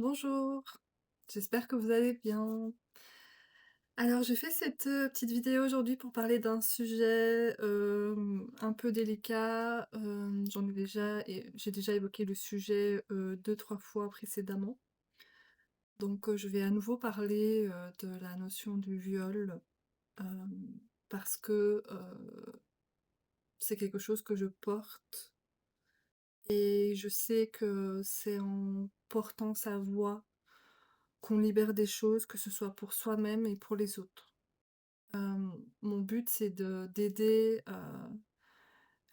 Bonjour, j'espère que vous allez bien. Alors j'ai fait cette, petite vidéo aujourd'hui pour parler d'un sujet, un peu délicat, j'ai déjà évoqué le sujet, 2-3 fois précédemment. Donc, je vais à nouveau parler, de la notion du viol, parce que, c'est quelque chose que je porte et je sais que c'est en portant sa voix qu'on libère des choses, que ce soit pour soi-même et pour les autres. Mon but, c'est de d'aider,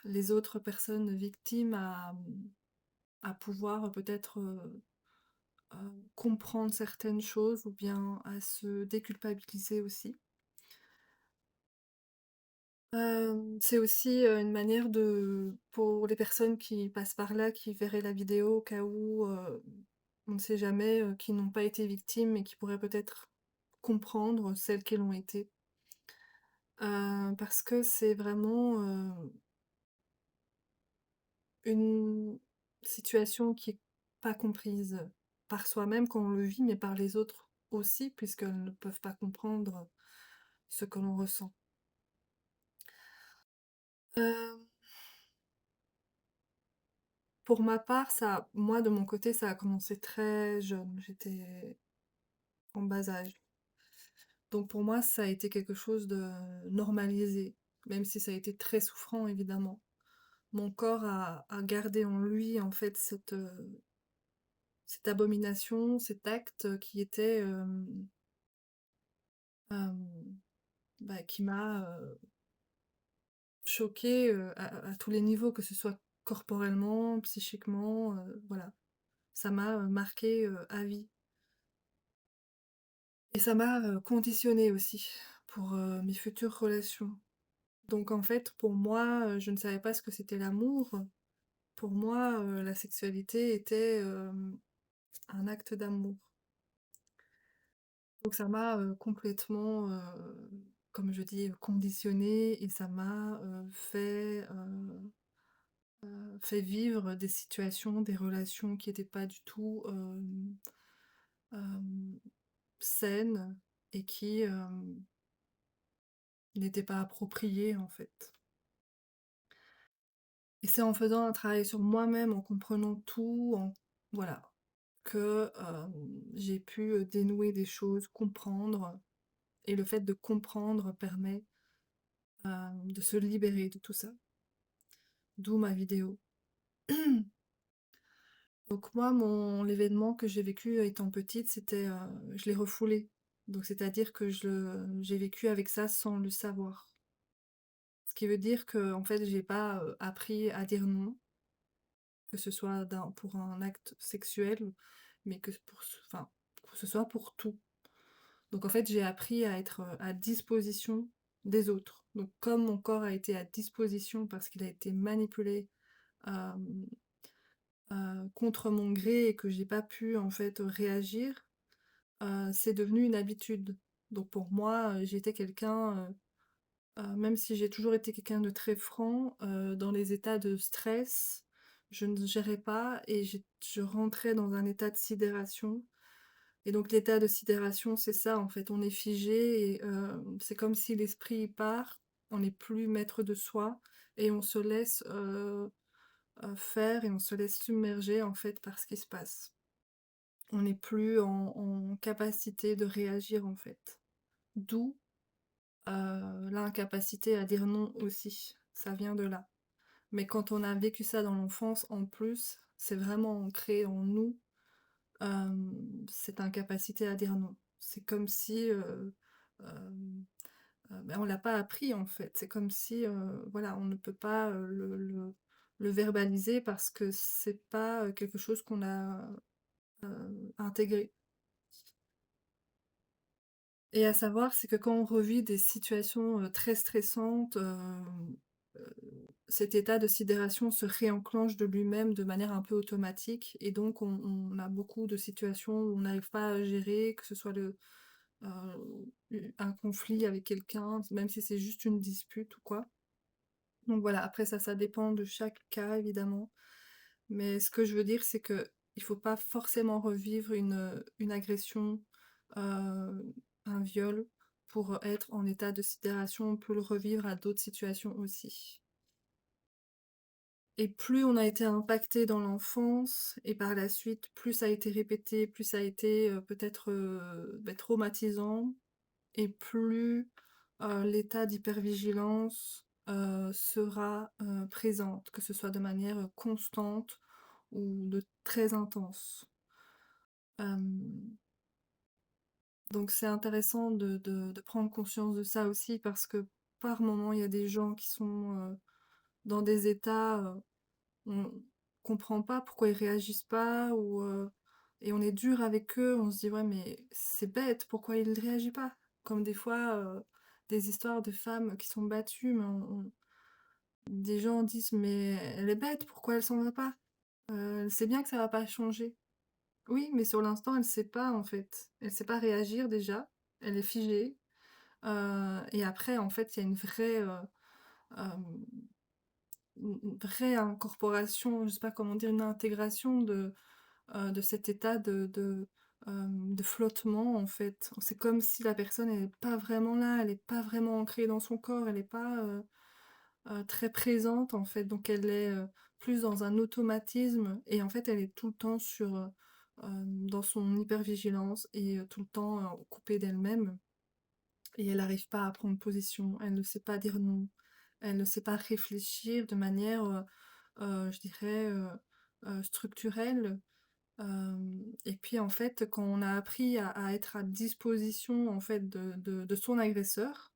les autres personnes victimes à pouvoir peut-être, comprendre certaines choses ou bien à se déculpabiliser aussi. C'est aussi, une manière de pour les personnes qui passent par là, qui verraient la vidéo au cas où, on ne sait jamais, qui n'ont pas été victimes et qui pourraient peut-être comprendre celles qui l'ont été. Parce que c'est vraiment, une situation qui est pas comprise par soi-même quand on le vit, mais par les autres aussi, puisqu'elles ne peuvent pas comprendre ce que l'on ressent. Heu, pour ma part, moi de mon côté, ça a commencé très jeune, j'étais en bas âge. Donc pour moi, ça a été quelque chose de normalisé, même si ça a été très souffrant évidemment. Mon corps a gardé en lui en fait cette abomination, cet acte qui était, hem qui m'a, choquée, à tous les niveaux, que ce soit corporellement, psychiquement, voilà. Ça m'a, marquée, à vie et ça m'a, conditionnée aussi pour, mes futures relations. Donc en fait, pour moi, je ne savais pas ce que c'était l'amour. Pour moi, la sexualité était, un acte d'amour. Donc ça m'a, complètement, comme je dis, conditionnée et ça m'a, fait vivre des situations, des relations qui étaient pas du tout, hem, saines et qui, n'étaient pas appropriées, en fait. Et c'est en faisant un travail sur moi-même, en comprenant tout, voilà, que, j'ai pu, dénouer des choses, comprendre et le fait de comprendre permet, de se libérer de tout ça. D'où ma vidéo. Donc moi, l'événement que j'ai vécu étant petite, c'était, je l'ai refoulé. Donc c'est-à-dire que j'ai vécu avec ça sans le savoir. Ce qui veut dire que en fait, j'ai pas, appris à dire non, que ce soit pour un acte sexuel, mais que ce soit pour tout. Donc en fait, j'ai appris à être, à disposition des autres. Donc comme mon corps a été à disposition parce qu'il a été manipulé, hem, contre mon gré et que j'ai pas pu en fait réagir. C'est devenu une habitude. Donc pour moi, j'étais quelqu'un, même si j'ai toujours été quelqu'un de très franc, dans les états de stress, je ne gérais pas et je rentrais dans un état de sidération et donc l'état de sidération, c'est ça en fait, on est figé et c'est comme si l'esprit il part, on n'est plus maître de soi et on se laisse, faire et on se laisse submerger en fait par ce qui se passe. On n'est plus en capacité de réagir en fait. D'où, l'incapacité à dire non aussi, ça vient de là. Mais quand on a vécu ça dans l'enfance en plus, c'est vraiment ancré en nous, cette incapacité à dire non. C'est comme si, hem, on l'a pas appris en fait. C'est comme si, voilà, on ne peut pas, le verbaliser parce que c'est pas, quelque chose qu'on a, intégré. Et à savoir, c'est que quand on revit des situations, très stressantes, cet état de sidération se réenclenche de lui-même de manière un peu automatique et donc on a beaucoup de situations où on n'arrive pas à gérer, que ce soit un conflit avec quelqu'un, même si c'est juste une dispute ou quoi. Donc voilà, après ça dépend de chaque cas évidemment, mais ce que je veux dire, c'est que il faut pas forcément revivre une agression, un viol pour être en état de sidération. On peut le revivre à d'autres situations aussi. Et plus on a été impacté dans l'enfance et par la suite, plus ça a été répété, plus ça a été, peut-être, traumatisant et plus, l'état d'hypervigilance, sera, présente, que ce soit de manière, constante ou de très intense. Hem, donc c'est intéressant de prendre conscience de ça aussi parce que par moment, il y a des gens qui sont, dans des états, on comprend pas pourquoi ils réagissent pas ou, et on est dur avec eux, on se dit: «Ouais, mais c'est bête, pourquoi il réagit pas?» Comme des fois, des histoires de femmes qui sont battues, mais on des gens disent: «Mais elle est bête, pourquoi elle s'en va pas? Elle sait bien que ça va pas changer». Oui, mais sur l'instant, elle sait pas, en fait. Elle sait pas réagir déjà, elle est figée, et après, en fait, il y a une vraie, hem, une vraie incorporation, je sais pas comment dire, une intégration de cet état de flottement, en fait. C'est comme si la personne elle est pas vraiment là, elle est pas vraiment ancrée dans son corps, elle est pas, très présente, en fait. Donc elle est, plus dans un automatisme et en fait, elle est tout le temps dans son hypervigilance et tout le temps, coupée d'elle-même et elle n'arrive pas à prendre position. Elle ne sait pas dire non. Elle ne sait pas réfléchir de manière, je dirais, structurelle. Et puis en fait, quand on a appris à être à disposition en fait de son agresseur,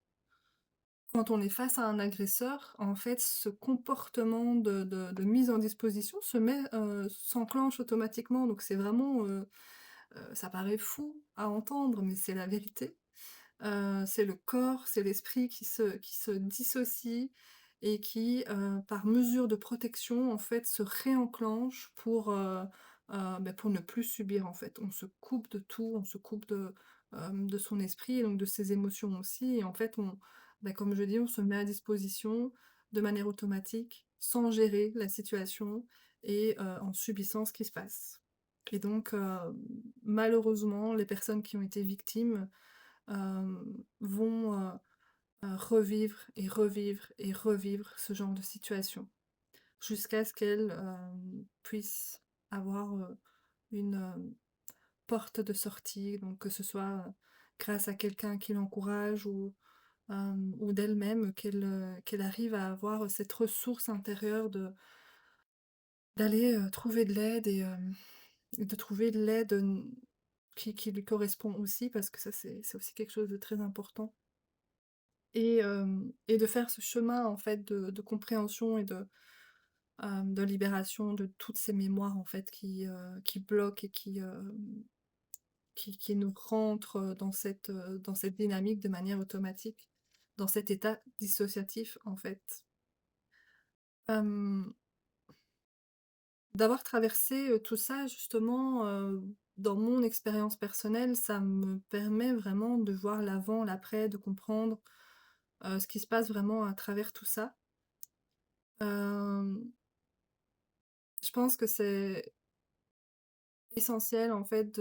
quand on est face à un agresseur, en fait, ce comportement de mise en disposition s'enclenche automatiquement. Donc c'est vraiment, ça paraît fou à entendre, mais c'est la vérité. C'est le corps, c'est l'esprit qui se dissocie et qui, par mesure de protection, en fait, se réenclenche pour ne plus subir, en fait. On se coupe de tout, on se coupe de son esprit et donc de ses émotions aussi et en fait, comme je dis, on se met à disposition de manière automatique, sans gérer la situation et en subissant ce qui se passe et donc malheureusement, les personnes qui ont été victimes vont, revivre et revivre et revivre ce genre de situation, jusqu'à ce qu'elles, puissent avoir, une, porte de sortie, donc que ce soit, grâce à quelqu'un qui l'encourage ou d'elle-même qu'elle arrive à avoir cette ressource intérieure d'aller, trouver de l'aide et de trouver de l'aide, qui lui correspond aussi parce que ça c'est aussi quelque chose de très important. Et de faire ce chemin en fait de compréhension et de libération de toutes ces mémoires en fait qui bloquent et qui nous rentrent, dans cette dynamique de manière automatique, dans cet état dissociatif en fait. Hem, D'avoir traversé, tout ça justement, dans mon expérience personnelle, ça me permet vraiment de voir l'avant, l'après, de comprendre, ce qui se passe vraiment à travers tout ça. Hem Je pense que c'est essentiel en fait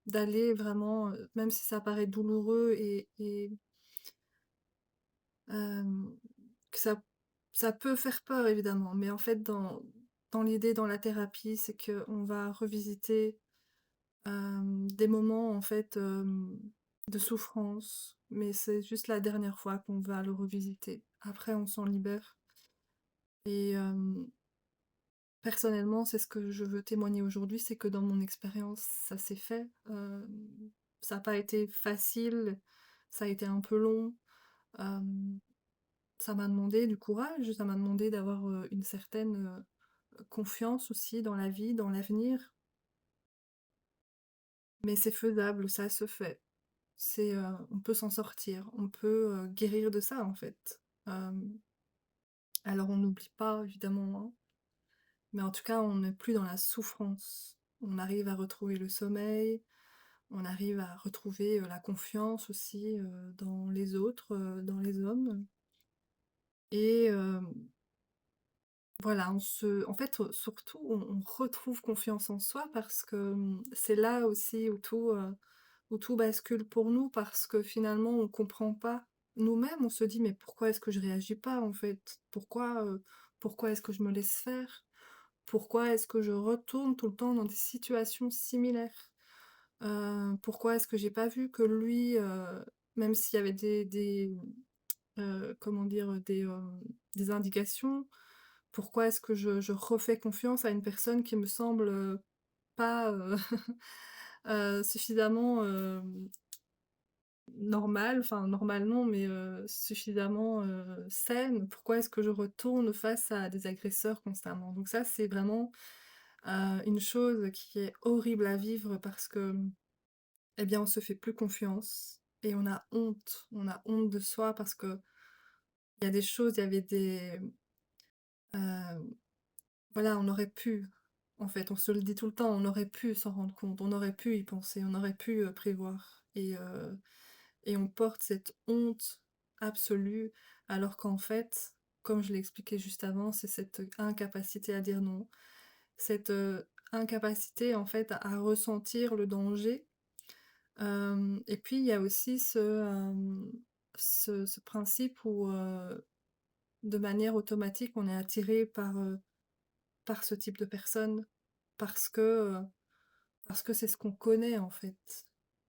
d'aller vraiment, même si ça paraît douloureux et hem, que ça peut faire peur évidemment, mais en fait dans l'idée, dans la thérapie, c'est qu'on va revisiter, des moments en fait, de souffrance, mais c'est juste la dernière fois qu'on va le revisiter. Après on s'en libère et personnellement, c'est ce que je veux témoigner aujourd'hui, c'est que dans mon expérience, ça s'est fait. Ça n'a pas été facile, ça a été un peu long. Hem, Ça m'a demandé du courage, ça m'a demandé d'avoir, une certaine, confiance aussi dans la vie, dans l'avenir. Mais c'est faisable, ça se fait. On peut s'en sortir, on peut, guérir de ça, en fait. Hem, alors on n'oublie pas évidemment, hein. Mais en tout cas, on n'est plus dans la souffrance. On arrive à retrouver le sommeil, on arrive à retrouver, la confiance aussi, dans les autres, dans les hommes et voilà, en fait, surtout on retrouve confiance en soi parce que, c'est là aussi où tout bascule pour nous parce que finalement on comprend pas nous-mêmes, on se dit: «Mais pourquoi est-ce que je réagis pas en fait? Pourquoi est-ce que je me laisse faire? Pourquoi est-ce que je retourne tout le temps dans des situations similaires? Pourquoi est-ce que j'ai pas vu que lui, même s'il y avait comment dire? Des indications, pourquoi est-ce que je refais confiance à une personne qui me semble, pas, suffisamment, normale, enfin normale non, mais suffisamment, saine? Pourquoi est-ce que je retourne face à des agresseurs constamment? Donc ça, c'est vraiment, une chose qui est horrible à vivre parce que, eh bien, on se fait plus confiance et on a honte. On a honte de soi parce qu'il y a des choses, il y avait heu, voilà, on aurait pu, en fait, on se le dit tout le temps, on aurait pu s'en rendre compte, on aurait pu y penser, on aurait pu, prévoir et on porte cette honte absolue alors qu'en fait, comme je l'ai expliqué juste avant, c'est cette incapacité à dire non, cette, incapacité en fait à ressentir le danger. Et puis il y a aussi ce principe où, de manière automatique, on est attiré par ce type de personnes parce que, parce que c'est ce qu'on connaît en fait.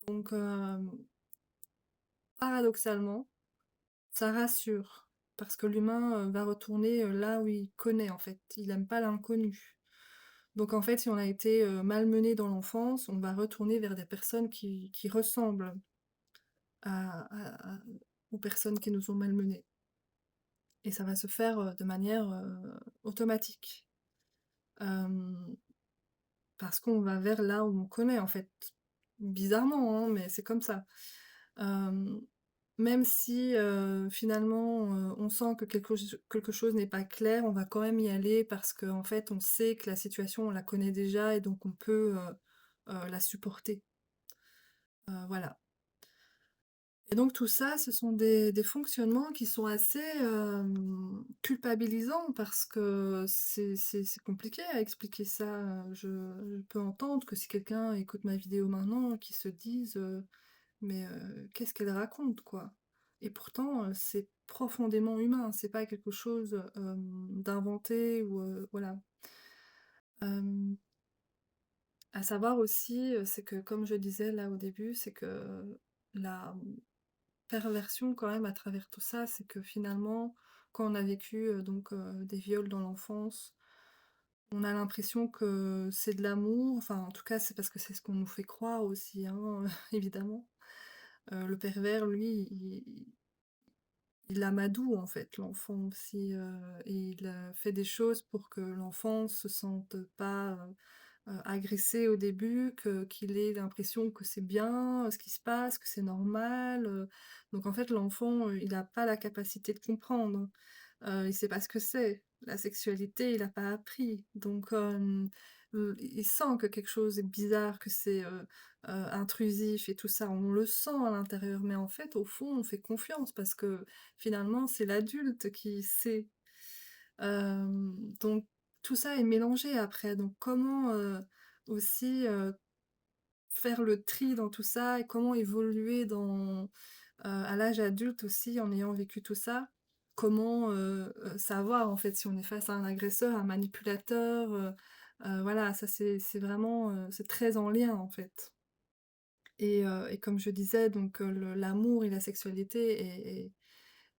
Donc, paradoxalement, ça rassure parce que l'humain, va retourner, là où il connaît en fait. Il aime pas l'inconnu. Donc en fait, si on a été, malmené dans l'enfance, on va retourner vers des personnes qui ressemblent à aux personnes qui nous ont malmenés et ça va se faire, de manière, automatique. Hem, Parce qu'on va vers là où on connaît en fait. Bizarrement, hein, mais c'est comme ça. Hem, Même si, finalement, on sent que quelque chose n'est pas clair, on va quand même y aller parce qu'en fait, on sait que la situation, on la connaît déjà et donc on peut, la supporter. Voilà. Et donc tout ça, ce sont des fonctionnements qui sont assez, culpabilisants parce que c'est compliqué à expliquer ça, je peux entendre que si quelqu'un écoute ma vidéo maintenant, qu'il se dise, «Mais, qu'est-ce qu'elle raconte, quoi?» Et pourtant, c'est profondément humain, c'est pas quelque chose, d'inventé ou, voilà. Hem, à savoir aussi, c'est que comme je disais là au début, c'est que la perversion quand même à travers tout ça, c'est que finalement, quand on a vécu, donc des viols dans l'enfance, on a l'impression que c'est de l'amour, enfin en tout cas c'est parce que c'est ce qu'on nous fait croire aussi, hein, évidemment. Le pervers lui, il amadoue en fait l'enfant aussi, et il, fait des choses pour que l'enfant se sente pas, agressé au début, qu'il ait l'impression que c'est bien, ce qui se passe, que c'est normal, donc en fait l'enfant, il a pas la capacité de comprendre. Il sait pas ce que c'est. La sexualité, il a pas appris. Donc, il sent que quelque chose est bizarre, que c'est, intrusif et tout ça. On le sent à l'intérieur, mais en fait, au fond, on fait confiance parce que finalement, c'est l'adulte qui sait. Donc tout ça est mélangé après. Donc comment, aussi, faire le tri dans tout ça et comment évoluer à l'âge adulte aussi en ayant vécu tout ça. Comment, savoir en fait si on est face à un agresseur, un manipulateur, voilà, ça c'est vraiment, c'est très en lien en fait. Et comme je disais donc, l'amour et la sexualité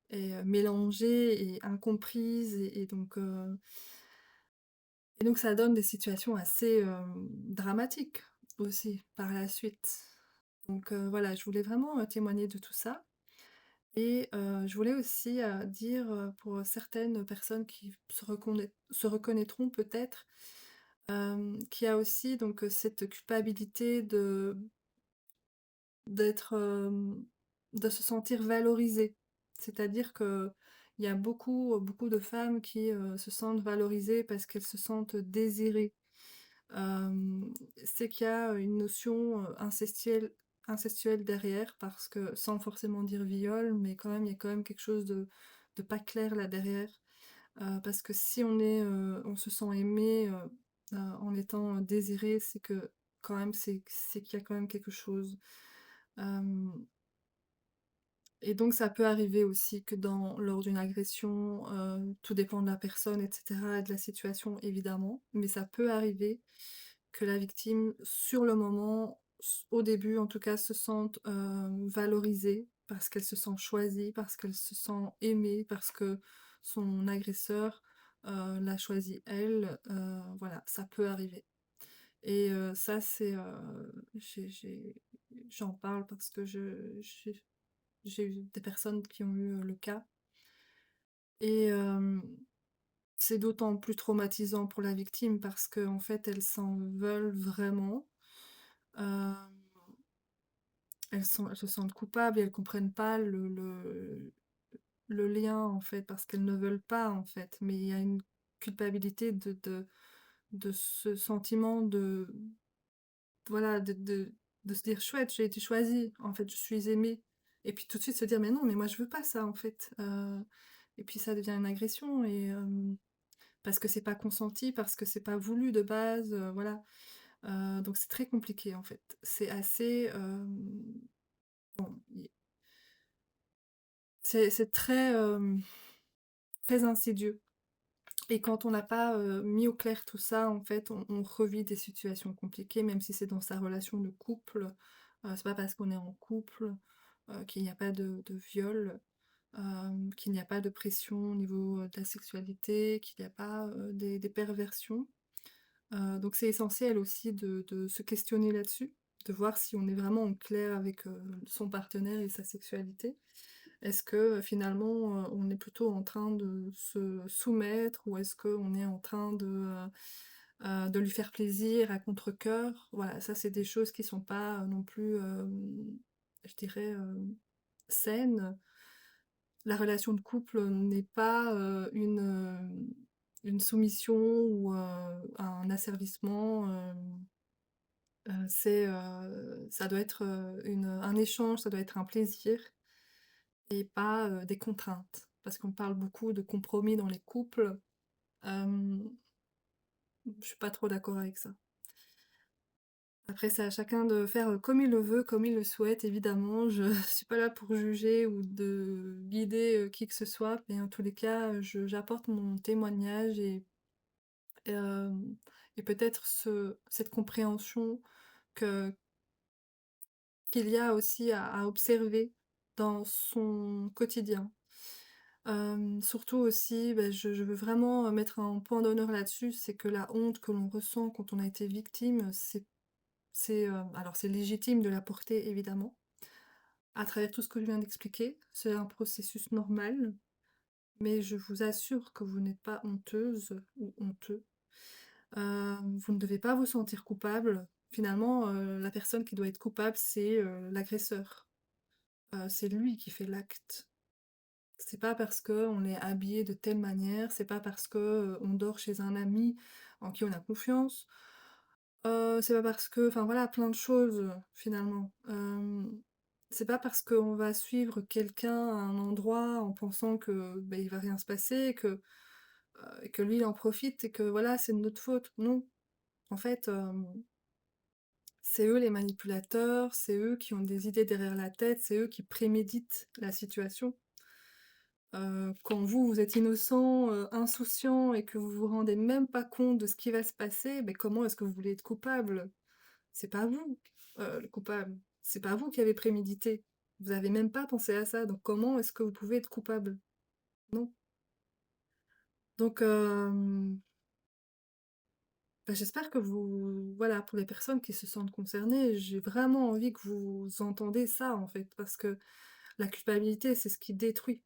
est mélangée et incomprise et donc ça donne des situations assez, dramatiques aussi par la suite. Donc, voilà, je voulais vraiment, témoigner de tout ça. Et je voulais aussi, dire, pour certaines personnes qui se reconnaîtront peut-être, qu'il y a aussi donc, cette culpabilité d'être, de se sentir valorisée. C'est-à-dire qu'il y a beaucoup de femmes qui, se sentent valorisées parce qu'elles se sentent désirées. C'est qu'il y a une notion, incestuelle derrière parce que sans forcément dire viol, mais quand même, il y a quand même quelque chose de pas clair là derrière. Parce que si on se sent aimé, en étant, désiré, c'est que quand même c'est qu'il y a quand même quelque chose. Hem Et donc ça peut arriver aussi que lors d'une agression, tout dépend de la personne et cetera et de la situation évidemment, mais ça peut arriver que la victime, sur le moment, au début en tout cas, se sente, valorisée parce qu'elle se sent choisie, parce qu'elle se sent aimée, parce que son agresseur, l'a choisie elle, voilà, ça peut arriver et ça c'est, j'en parle parce que j'ai eu des personnes qui ont eu, le cas et c'est d'autant plus traumatisant pour la victime parce qu'en fait, elles s'en veulent vraiment. Hem, elles se sentent coupables et elles comprennent pas le lien, en fait, parce qu'elles ne veulent pas, en fait. Mais il y a une culpabilité de ce sentiment de voilà, de se dire: «Chouette, j'ai été choisie, en fait, je suis aimée» et puis tout de suite se dire: «Mais non, mais moi je veux pas ça, en fait». Et puis ça devient une agression et parce que c'est pas consenti, parce que c'est pas voulu de base, voilà. Donc c'est très compliqué, en fait. C'est assez, bon, c'est très, très insidieux et quand on n'a pas, mis au clair tout ça, en fait, on revit des situations compliquées, même si c'est dans sa relation de couple. C'est pas parce qu'on est en couple, qu'il n'y a pas de viol, qu'il n'y a pas de pression au niveau, de la sexualité, qu'il n'y a pas, des perversions. Donc c'est essentiel aussi de se questionner là-dessus, de voir si on est vraiment en clair avec, son partenaire et sa sexualité. Est-ce que, finalement, on est plutôt en train de se soumettre ou est-ce qu'on est en train de lui faire plaisir à contre-cœur? Voilà, ça c'est des choses qui sont pas, non plus, je dirais, saines. La relation de couple n'est pas, une soumission ou, un asservissement, ça doit être, un échange, ça doit être un plaisir et pas, des contraintes. Parce qu'on parle beaucoup de compromis dans les couples, hem, je suis pas trop d'accord avec ça. Après c'est à chacun de faire, comme il le veut, comme il le souhaite évidemment. Je suis pas là pour juger ou de guider, qui que ce soit, mais en tous les cas, j'apporte mon témoignage hem et peut-être cette compréhension que qu'il y a aussi à observer dans son quotidien. Surtout aussi, je veux vraiment, mettre un point d'honneur là-dessus, c'est que la honte que l'on ressent quand on a été victime, alors c'est légitime de la porter évidemment, à travers tout ce que je viens d'expliquer. C'est un processus normal, mais je vous assure que vous n'êtes pas honteuse ou honteux. Vous ne devez pas vous sentir coupable. Finalement, la personne qui doit être coupable, c'est, l'agresseur. C'est lui qui fait l'acte. C'est pas parce qu'on est habillé de telle manière, c'est pas parce que, on dort chez un ami en qui on a confiance, c'est pas parce que enfin voilà, plein de choses, finalement. C'est pas parce qu'on va suivre quelqu'un à un endroit en pensant que, il va rien se passer, que lui il en profite et que voilà, c'est de notre faute. Non, en fait, c'est eux les manipulateurs, c'est eux qui ont des idées derrière la tête, c'est eux qui préméditent la situation. Quand vous, vous êtes innocent, insouciant et que vous vous rendez même pas compte de ce qui va se passer, comment est-ce que vous voulez être coupable? C'est pas vous, le coupable. C'est pas vous qui avez prémédité. Vous avez même pas pensé à ça, donc comment est-ce que vous pouvez être coupable? Non. Donc j'espère que vous voilà, pour les personnes qui se sentent concernées, j'ai vraiment envie que vous entendez ça, en fait, parce que la culpabilité, c'est ce qui détruit.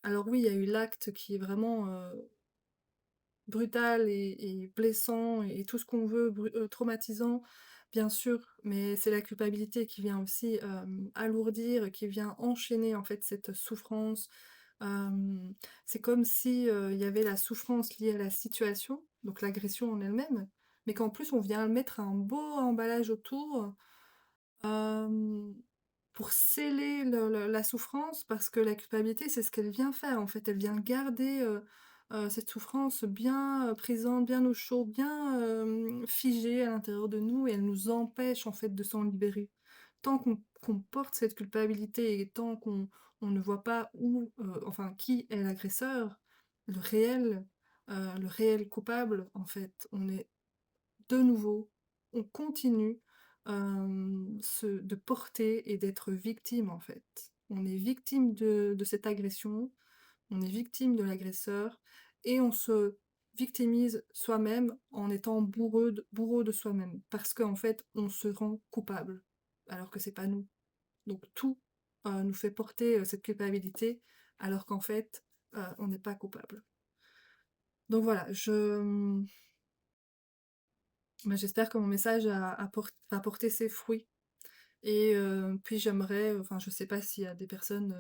Alors oui, il y a eu l'acte qui est vraiment, brutal et blessant et tout ce qu'on veut, traumatisant, bien sûr, mais c'est la culpabilité qui vient aussi, alourdir, qui vient enchaîner, en fait, cette souffrance. Hem, c'est comme si, il y avait la souffrance liée à la situation, donc l'agression en elle-même, mais qu'en plus on vient mettre un beau emballage autour, hem, pour sceller le la souffrance parce que la culpabilité, c'est ce qu'elle vient faire, en fait. Elle vient garder, cette souffrance bien, présente, bien au chaud, bien, figée à l'intérieur de nous et elle nous empêche en fait de s'en libérer. Tant qu'on porte cette culpabilité et tant qu'on ne voit pas où, enfin qui est l'agresseur, le réel, le réel coupable, en fait, on est de nouveau, on continue, de porter et d'être victime, en fait. On est victime de cette agression, on est victime de l'agresseur et on se victimise soi-même en étant bourreau de soi-même. Parce qu'en fait, on se rend coupable, alors que c'est pas nous. Donc tout, nous fait porter, cette culpabilité, alors qu'en fait, on n'est pas coupable. Donc voilà, bah, j'espère que mon message va porter ses fruits et puis j'aimerais, enfin je sais pas s'il y a des personnes,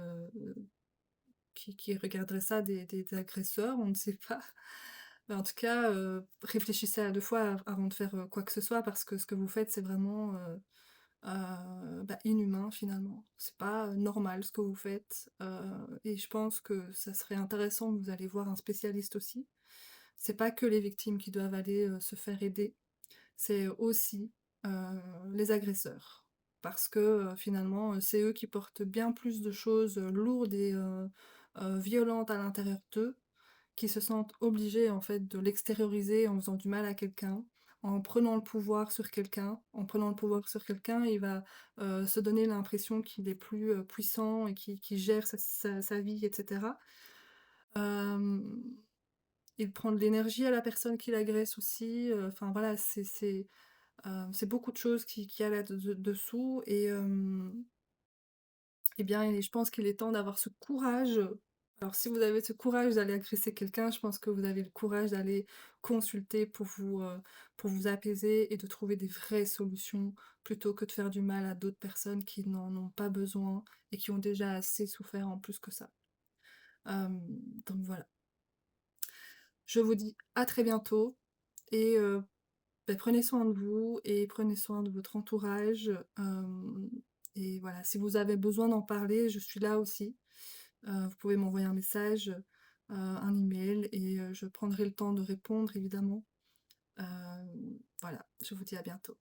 qui regarderaient ça, des agresseurs, on ne sait pas. Mais en tout cas, réfléchissez à 2 fois avant de faire, quoi que ce soit parce que ce que vous faites, c'est vraiment, bah, inhumain finalement. C'est pas, normal ce que vous faites, et je pense que ça serait intéressant que vous alliez voir un spécialiste aussi. C'est pas que les victimes qui doivent aller, se faire aider, c'est aussi, les agresseurs. Parce que, finalement, c'est eux qui portent bien plus de choses, lourdes et violentes à l'intérieur d'eux, qui se sentent obligés, en fait, de l'extérioriser en faisant du mal à quelqu'un, en prenant le pouvoir sur quelqu'un. En prenant le pouvoir sur quelqu'un, il va, se donner l'impression qu'il est plus, puissant et qu'il gère sa vie et cetera. Hem, il prend de l'énergie à la personne qui l'agresse aussi, enfin voilà, c'est beaucoup de choses qui y a dessous et bien et je pense qu'il est temps d'avoir ce courage. Alors si vous avez ce courage d'aller agresser quelqu'un, je pense que vous avez le courage d'aller consulter pour vous apaiser et de trouver des vraies solutions, plutôt que de faire du mal à d'autres personnes qui n'en ont pas besoin et qui ont déjà assez souffert en plus que ça. Hem, donc voilà. Je vous dis à très bientôt et beh, prenez soin de vous et prenez soin de votre entourage, et voilà, si vous avez besoin d'en parler, je suis là aussi. Vous pouvez m'envoyer un message, un email et je prendrai le temps de répondre évidemment. Voilà, je vous dis à bientôt.